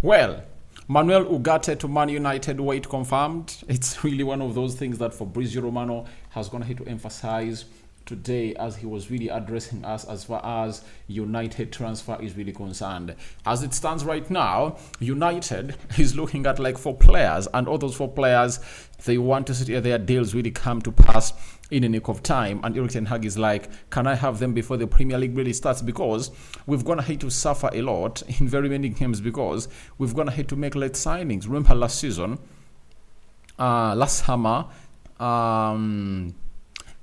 Well, Manuel Ugarte to Man United, weight confirmed. It's really one of those things that Fabrizio Romano has gone ahead to emphasize today as he was really addressing us as far as United transfer is really concerned. As it stands right now, United is looking at like 4 players, and all those 4 players, they want to see their deals really come to pass in a nick of time. And Erik ten Hag is like, can I have them before the Premier League really starts? Because we've gone ahead to suffer a lot in very many games because we've gone ahead to make late signings. Remember last season, last summer,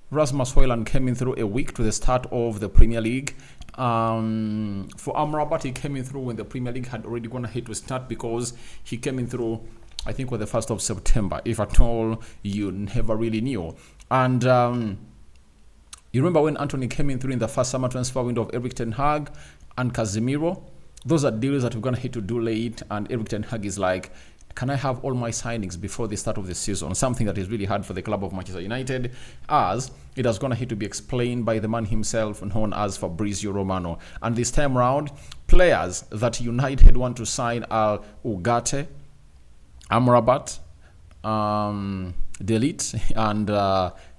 Rasmus Højlund came in through a week to the start of the Premier League. For Amrabat, he came in through when the Premier League had already gone ahead to start because he came in through, I think, on the 1st of September. If at all, you never really knew. And you remember when Anthony came in through in the first summer transfer window of Erik ten Hag and Casemiro? Those are deals that we're going to hit to do late, and Erik ten Hag is like, can I have all my signings before the start of the season? Something that is really hard for the club of Manchester United, as it has gone ahead to be explained by the man himself known as Fabrizio Romano. And this time round, players that United want to sign are Ugarte, Amrabat, Delete, and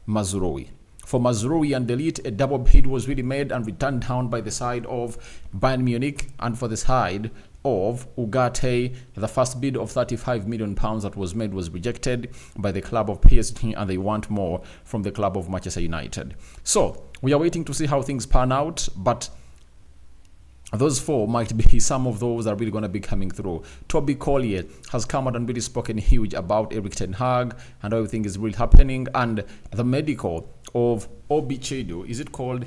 Mazraoui. For Mazraoui and Delete, a double bid was really made and returned down by the side of Bayern Munich, and for the side of Ugarte, the first bid of £35 million that was made was rejected by the club of PSG, and they want more from the club of Manchester United. So we are waiting to see how things pan out, but those 4 might be some of those that are really going to be coming through. Toby Collyer has come out and really spoken huge about Erik ten Hag and everything is really happening, and the medical of Chido, is it called?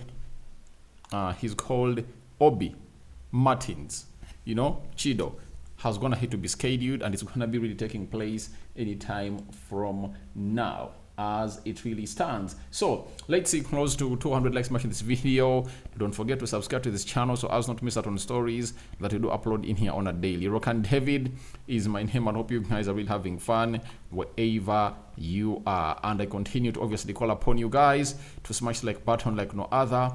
He's called Obi-Martins. You know, Chido has gone ahead to be scheduled, and it's going to be really taking place anytime from now as it really stands. So let's see close to 200 likes matching this video. Don't forget to subscribe to this channel so as not to miss out on stories that we do upload in here on a daily. Rokan David is my name, and hope you guys are really having fun wherever you are. And I continue to obviously call upon you guys to smash the like button like no other,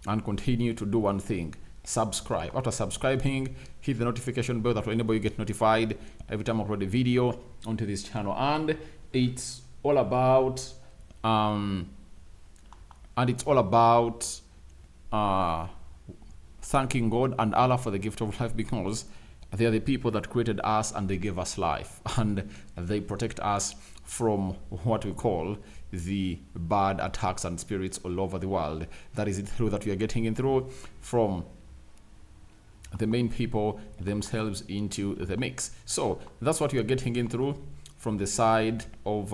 and continue to do one thing: subscribe. After subscribing, hit the notification bell that will enable you get notified every time I upload a video onto this channel. And it's all about thanking God and Allah for the gift of life, because they are the people that created us and they gave us life, and they protect us from what we call the bad attacks and spirits all over the world. That is it through that we are getting in through from the main people themselves into the mix. So that's what we are getting in through from the side of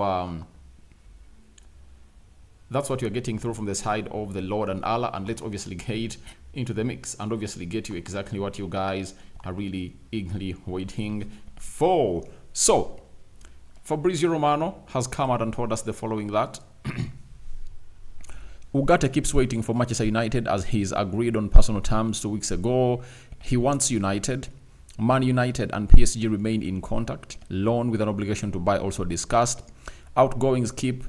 that's what you're getting through from the side of the Lord and Allah. And let's obviously get into the mix and obviously get you exactly what you guys are really eagerly waiting for. So Fabrizio Romano has come out and told us the following: that Ugarte keeps waiting for Manchester United as he's agreed on personal terms 2 weeks ago. He wants United. Man United and PSG remain in contact. Loan with an obligation to buy also discussed. Outgoings keep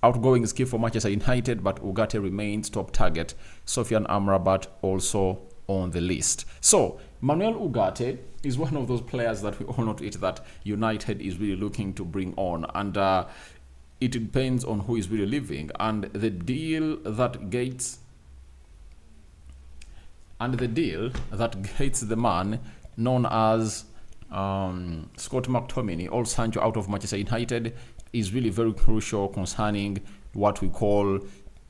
for Manchester United, but Ugarte remains top target. Sofian Amrabat also on the list. So Manuel Ugarte is one of those players that we all know to it that United is really looking to bring on, and it depends on who is really leaving. And the deal that gets the man known as Scott McTominay, old Sancho out of Manchester United, is really very crucial concerning what we call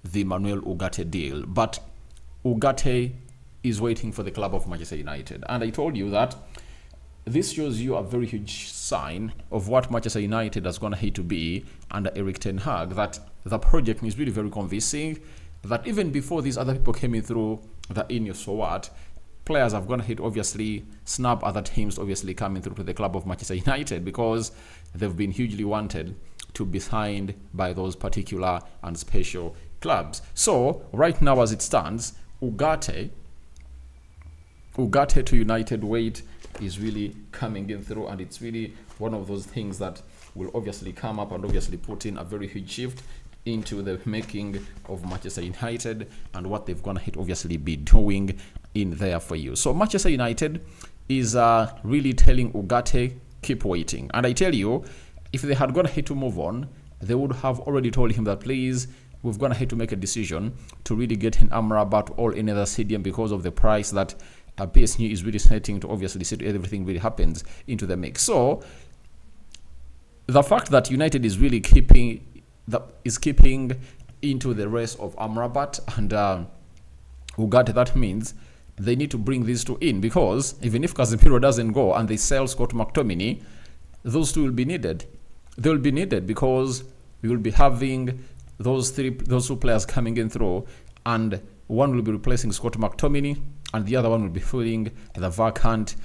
the Manuel Ugarte deal. But Ugarte is waiting for the club of Manchester United, and I told you that this shows you a very huge sign of what Manchester United has gone ahead to be under Erik ten Hag, that the project is really very convincing, that even before these other people came in through the in so what, players have gone ahead obviously snap other teams obviously coming through to the club of Manchester United, because they've been hugely wanted to be signed by those particular and special clubs. So right now as it stands, Ugarte to United weight is really coming in through, and it's really one of those things that will obviously come up and obviously put in a very huge shift into the making of Manchester United and what they've gonna hit obviously be doing in there for you. So Manchester United is really telling Ugarte, keep waiting. And I tell you, if they had gone ahead to move on, they would have already told him that, please, we've gone ahead to make a decision to really get in Amrabat or any other stadium because of the price that PSG is really setting to obviously see everything really happens into the mix. So the fact that United is really keeping into the race of Amrabat and Ugarte, that means they need to bring these two in, because even if Casemiro doesn't go and they sell Scott McTominay, those two will be needed. They will be needed because we will be having those two players coming in through, and one will be replacing Scott McTominay and the other one will be filling the vacant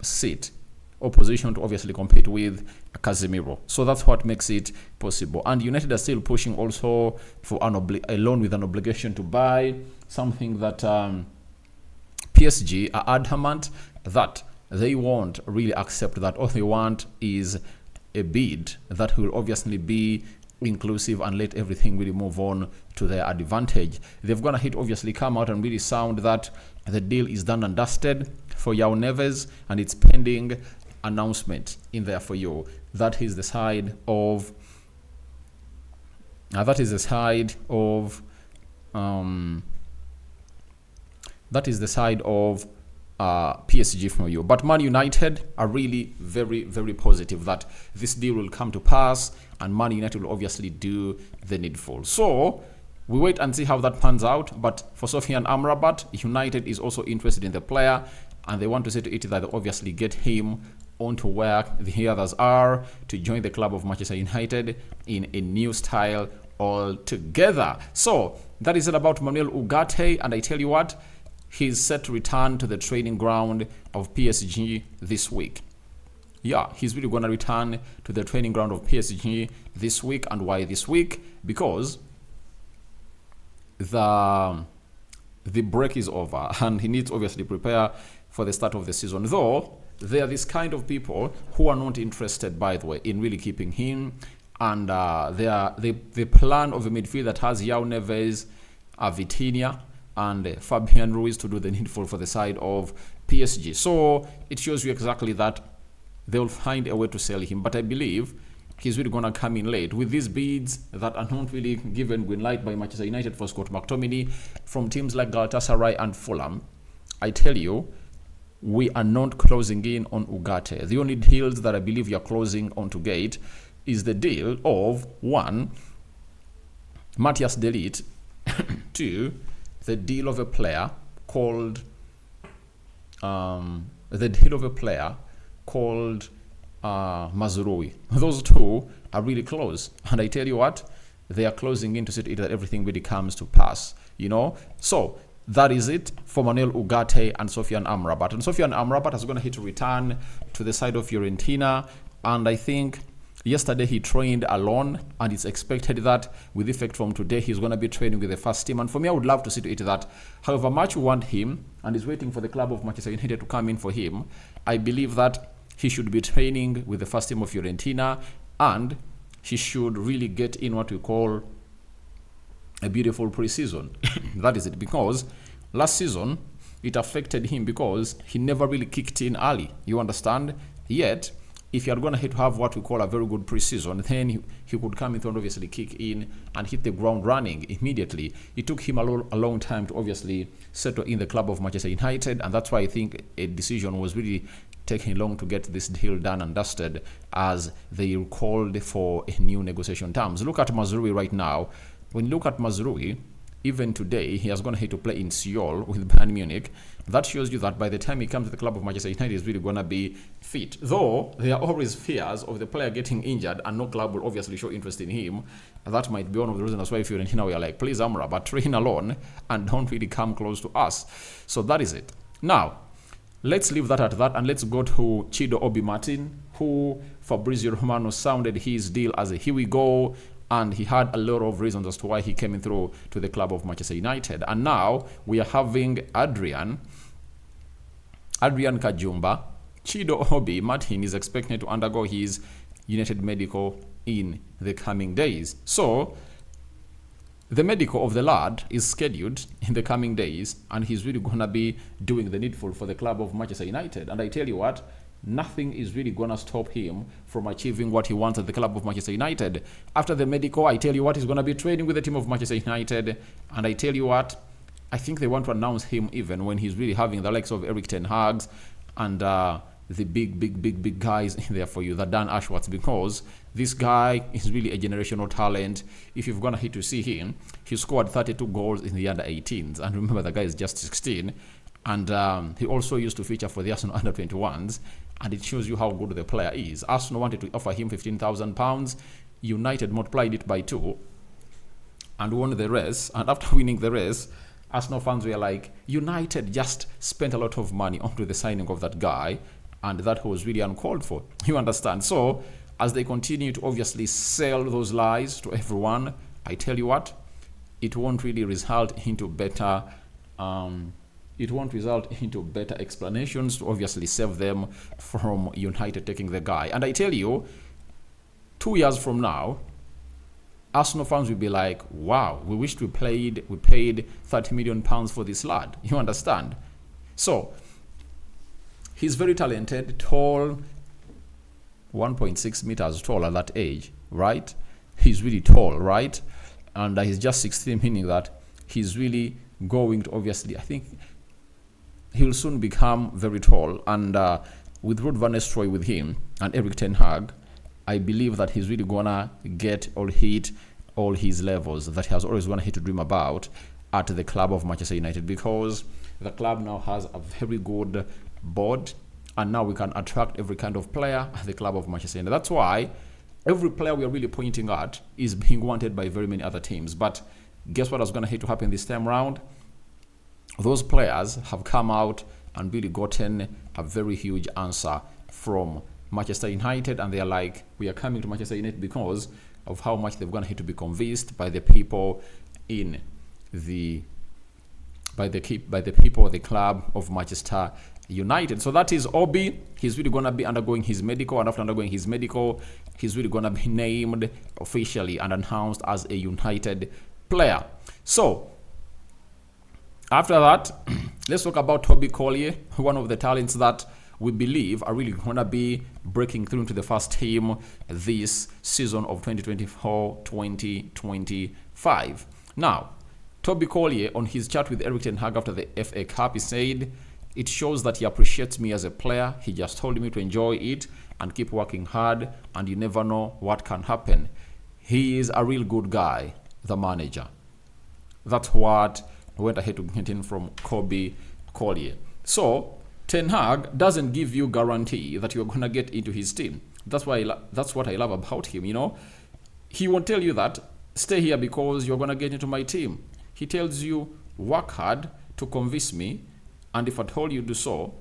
seat or position to obviously compete with Casemiro. So that's what makes it possible. And United are still pushing also for a loan with an obligation to buy, something that PSG are adamant that they won't really accept that. All they want is a bid that will obviously be inclusive and let everything really move on to their advantage. They've gone ahead obviously come out and really sound that the deal is done and dusted for João Neves and it's pending announcement in there for you. That is the side of PSG for you. But Man United are really very, very positive that this deal will come to pass and Man United will obviously do the needful. So we wait and see how that pans out. But for Sofiane Amrabat, United is also interested in the player and they want to say to it that they obviously get him onto where the others are to join the club of Manchester United in a new style altogether. So that is it about Manuel Ugarte, and I tell you what, he's set to return to the training ground of PSG this week. Yeah, he's really going to return to the training ground of PSG this week. And why this week? Because the break is over and he needs to obviously prepare for the start of the season. Though, there are this kind of people who are not interested, by the way, in really keeping him. And the plan of a midfield that has João Neves, Vitinha, and Fabian Ruiz to do the needful for the side of PSG. So it shows you exactly that they'll find a way to sell him. But I believe he's really going to come in late with these bids that are not really given green light by Manchester United for Scott McTominay from teams like Galatasaray and Fulham. I tell you, we are not closing in on Ugarte. The only deals that I believe we are closing on to gate is the deal of 1, Matthias de Ligt, 2, the deal of a player called Mazraoui. Those two are really close, and I tell you what, they are closing in to see that everything really comes to pass. So that is it for Manuel Ugarte and Sofiane Amrabat. And Sofiane Amrabat is going to hit to return to the side of Fiorentina, and I think yesterday he trained alone, and it's expected that with effect from today he's going to be training with the first team. And for me, I would love to see to it that however much we want him and is waiting for the club of Manchester United to come in for him, I believe that he should be training with the first team of Fiorentina and he should really get in what we call a beautiful pre-season. That is it, because last season it affected him because he never really kicked in early, you understand? Yet if you are going to have what we call a very good pre-season, then he could come in and obviously kick in and hit the ground running immediately. It took him a long time to obviously settle in the club of Manchester United, and that's why I think a decision was really taking long to get this deal done and dusted as they called for a new negotiation terms. Look at Mazraoui right now. When you look at Mazraoui, even today, he has gone ahead to play in Seoul with Bayern Munich. That shows you that by the time he comes to the club of Manchester United, he's really going to be fit. Though, there are always fears of the player getting injured and no club will obviously show interest in him. That might be one of the reasons why Fiorentina were like, please Amrabat, train alone and don't really come close to us. So that is it. Now, let's leave that at that and let's go to Chido Obi-Martin, who Fabrizio Romano sounded his deal as a here we go. And he had a lot of reasons as to why he came in through to the club of Manchester United. And now we are having Adrian Kajumba. Chido Obi-Martin is expected to undergo his United medical in the coming days. So The medical of the lad is scheduled in the coming days, and he's really going to be doing the needful for the club of Manchester United. And I tell you what, nothing is really going to stop him from achieving what he wants at the club of Manchester United. After the medical, I tell you what, he's going to be training with the team of Manchester United. And I tell you what, I think they want to announce him even when he's really having the likes of Erik ten Hag and the big guys in there for you, the Dan Ashworth, because this guy is really a generational talent. If you've gone ahead to see him, he scored 32 goals in the under-18s. And remember, the guy is just 16. And he also used to feature for the Arsenal under-21s. And it shows you how good the player is. Arsenal wanted to offer him £15,000. United multiplied it by 2 and won the race. And after winning the race, Arsenal fans were like, United just spent a lot of money onto the signing of that guy. And that was really uncalled for. You understand? So, as they continue to obviously sell those lies to everyone, I tell you what, it won't really result into better explanations to obviously save them from United taking the guy. And I tell you, 2 years from now, Arsenal fans will be like, wow, we wished we paid £30 million for this lad. You understand? So, he's very talented, tall, 1.6 meters tall at that age, right? He's really tall, right? And he's just 16, meaning that he's really going to obviously, I think he'll soon become very tall. And with Ruud van Nistelrooy with him and Erik ten Hag, I believe that he's really gonna get or hit all his levels that he has always wanted to dream about at the club of Manchester United, because the club now has a very good board, and now we can attract every kind of player at the club of Manchester United. That's why every player we are really pointing at is being wanted by very many other teams. But guess what is going to happen this time around? Those players have come out and really gotten a very huge answer from Manchester United, and they are like, we are coming to Manchester United because of how much they're going to be convinced by the people in the club of Manchester United. So that is Obi. He's really going to be undergoing his medical, and after undergoing his medical, he's really going to be named officially and announced as a United player. So after that, let's talk about Toby Collyer, one of the talents that we believe are really going to be breaking through into the first team this season of 2024-2025. Now, Toby Collyer, on his chat with Erik ten Hag after the FA Cup, he said, it shows that he appreciates me as a player. He just told me to enjoy it and keep working hard, and you never know what can happen. He is a real good guy, the manager. That's what went ahead to get in from Toby Collyer. So, Ten Hag doesn't give you guarantee that you're going to get into his team. That's what I love about him, you know. He won't tell you that, stay here because you're going to get into my team. He tells you, work hard to convince me, and if at all you do so,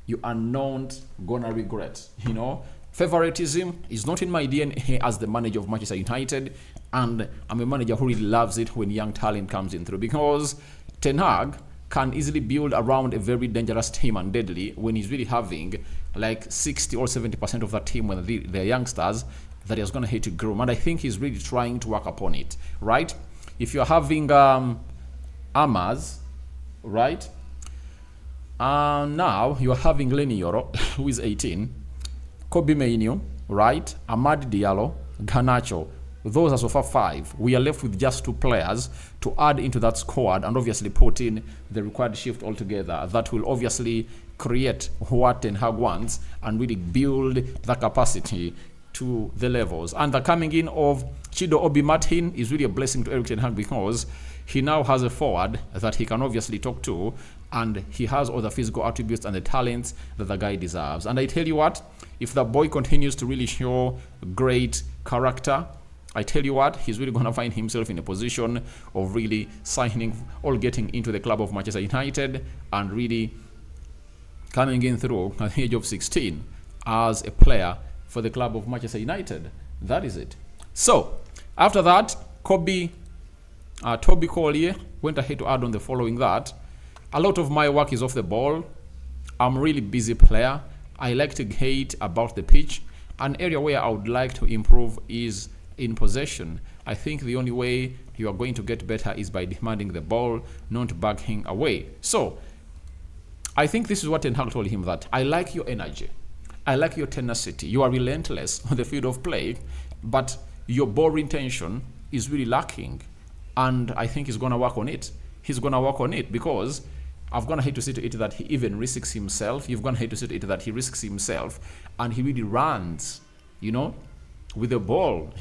you are not gonna regret, you know. Favoritism is not in my DNA as the manager of Manchester United, and I'm a manager who really loves it when young talent comes in through, because Ten Hag can easily build around a very dangerous team and deadly when he's really having like 60 or 70% of that team when they're youngsters that he's going to hate to groom. And I think he's really trying to work upon it, right? If you're having Amaz, right? Now you're having Lenny Yoro, who is 18, Kobe Mainoo, right? Amad Diallo, Garnacho. Those are so far 5. We are left with just 2 players to add into that squad and obviously put in the required shift altogether. That will obviously create what Ten Hag wants and really build the capacity to the levels. And the coming in of Chido Obi-Martin is really a blessing to Erik ten Hag, because he now has a forward that he can obviously talk to, and he has all the physical attributes and the talents that the guy deserves. And I tell you what, if the boy continues to really show great character, I tell you what, he's really going to find himself in a position of really signing or getting into the club of Manchester United and really coming in through at the age of 16 as a player for the club of Manchester United. That is it. So, after that, Toby Collyer went ahead to add on the following that, a lot of my work is off the ball. I'm a really busy player. I like to hate about the pitch. An area where I would like to improve is in possession. I think the only way you are going to get better is by demanding the ball, not backing away. So I think this is what Ten Hag told him, that I like your energy, I like your tenacity, you are relentless on the field of play, but your ball retention is really lacking, and I think he's going to work on it. He's going to work on it, because I've gone ahead to see to it that he even risks himself. You've gone ahead to see to it that he risks himself, and he really runs, with the ball,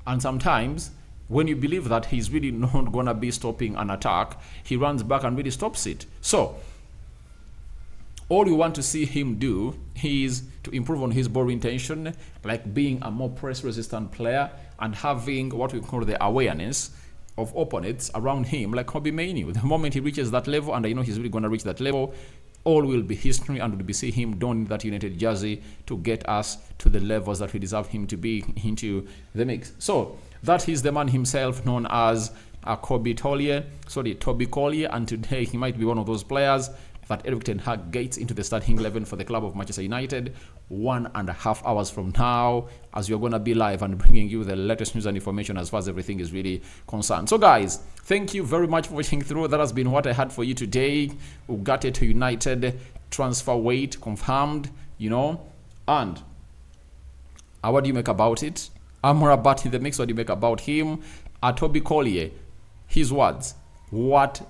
and sometimes when you believe that he's really not going to be stopping an attack, he runs back and really stops it. So all you want to see him do is to improve on his ball retention, like being a more press-resistant player and having what we call the awareness of opponents around him, like Kobe Mainoo. The moment he reaches that level, and I know he's really going to reach that level, all will be history, and we'll be seeing him donning that United jersey to get us to the levels that we deserve him to be into the mix. So that is the man himself, known as Toby Collyer, and today he might be one of those players that Erik ten Hag gets into the starting 11 for the club of Manchester United 1.5 hours from now, as we're going to be live and bringing you the latest news and information as far as everything is really concerned. So guys, thank you very much for watching through. That has been what I had for you today. Ugarte to United, transfer weight confirmed, and what do you make about it? Amrabat in the mix, what do you make about him? Toby Collyer, his words, what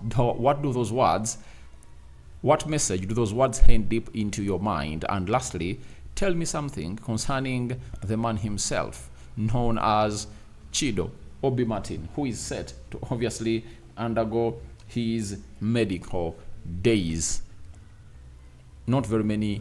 message do those words hand deep into your mind? And lastly, tell me something concerning the man himself, known as Chido Obi-Martin, who is set to obviously undergo his medical days not very many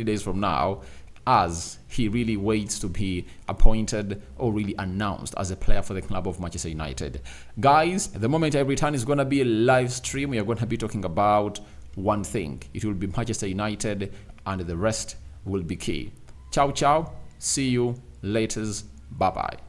days from now, as he really waits to be appointed or really announced as a player for the club of Manchester United. Guys, the moment I return is going to be a live stream. We are going to be talking about one thing. It will be Manchester United, and the rest will be key. Ciao, ciao. See you later. Bye-bye.